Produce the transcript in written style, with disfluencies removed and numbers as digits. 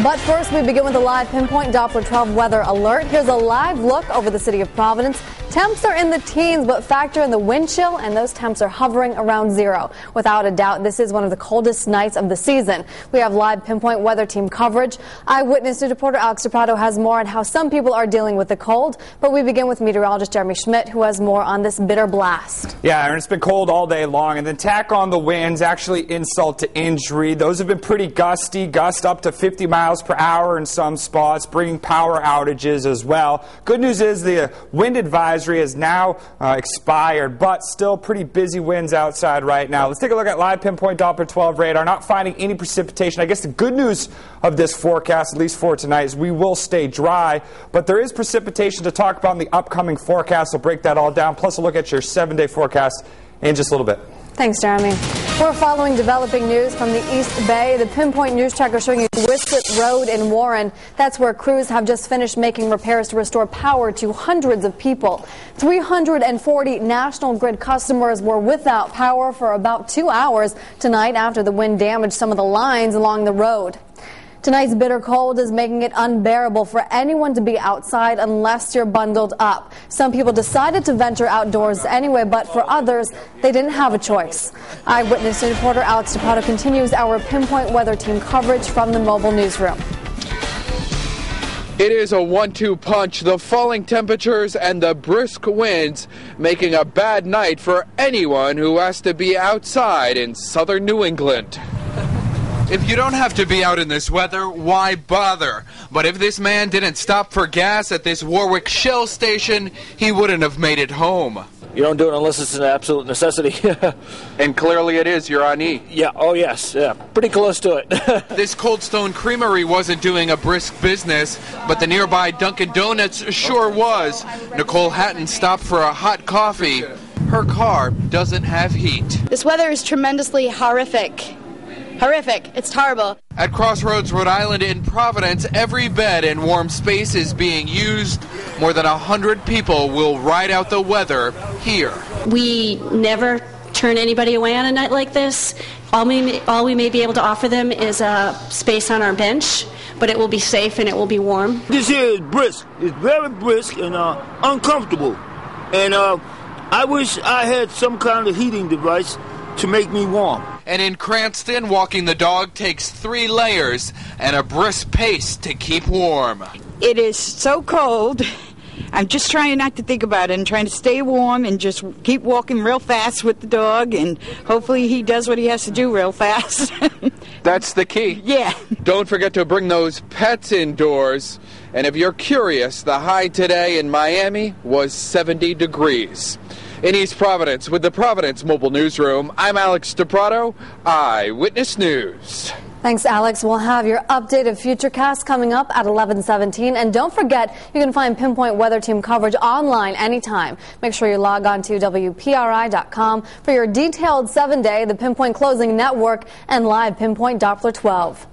But first, we begin with a live pinpoint Doppler 12 weather alert. Here's a live look over the city of Providence. Temps are in the teens, but factor in the wind chill, and those temps are hovering around zero. Without a doubt, this is one of the coldest nights of the season. We have live pinpoint weather team coverage. Eyewitness News reporter Alex DePrato has more on how some people are dealing with the cold. But we begin with meteorologist Jeremy Schmidt, who has more on this bitter blast. Yeah, and it's been cold all day long, and then tack on the winds, actually insult to injury. Those have been pretty gusty, gust up to 50 miles per hour in some spots, bringing power outages as well. Good news is the wind advisory has now expired, but still pretty busy winds outside right now. Let's take a look at live pinpoint Doppler 12 radar. Not finding any precipitation. I guess the good news of this forecast, at least for tonight, is we will stay dry, but there is precipitation to talk about in the upcoming forecast. We'll break that all down, plus a look at your 7-day forecast in just a little bit. Thanks, Jeremy. We're following developing news from the East Bay. The Pinpoint News Tracker showing you Wislet Road in Warren. That's where crews have just finished making repairs to restore power to hundreds of people. 340 National Grid customers were without power for about 2 hours tonight after the wind damaged some of the lines along the road. Tonight's bitter cold is making it unbearable for anyone to be outside unless you're bundled up. Some people decided to venture outdoors anyway, but for others, they didn't have a choice. Eyewitness reporter Alex DePrato continues our pinpoint weather team coverage from the mobile newsroom. It is a 1-2 punch, the falling temperatures and the brisk winds making a bad night for anyone who has to be outside in southern New England. If you don't have to be out in this weather, why bother? But if this man didn't stop for gas at this Warwick Shell station, he wouldn't have made it home. You don't do it unless it's an absolute necessity. And clearly it is, you're on E. Yeah, oh yes, yeah, pretty close to it. This Cold Stone Creamery wasn't doing a brisk business, but the nearby Dunkin' Donuts sure was. Nicole Hatton stopped for a hot coffee. Her car doesn't have heat. This weather is tremendously horrific. Horrific. It's horrible. At Crossroads, Rhode Island in Providence, every bed and warm space is being used. More than 100 people will ride out the weather here. We never turn anybody away on a night like this. All we may be able to offer them is a space on our bench, but it will be safe and it will be warm. This here is brisk. It's very brisk and uncomfortable. And I wish I had some kind of heating device to make me warm. And in Cranston, walking the dog takes 3 layers and a brisk pace to keep warm. It is so cold. I'm just trying not to think about it and trying to stay warm and just keep walking real fast with the dog, and hopefully he does what he has to do real fast. That's the key. Yeah. Don't forget to bring those pets indoors. And if you're curious, the high today in Miami was 70 degrees. In East Providence, with the Providence Mobile Newsroom, I'm Alex DePrato, Eyewitness News. Thanks, Alex. We'll have your updated Futurecast coming up at 11:17. And don't forget, you can find Pinpoint Weather Team coverage online anytime. Make sure you log on to WPRI.com for your detailed 7-day, the Pinpoint Closing Network, and live Pinpoint Doppler 12.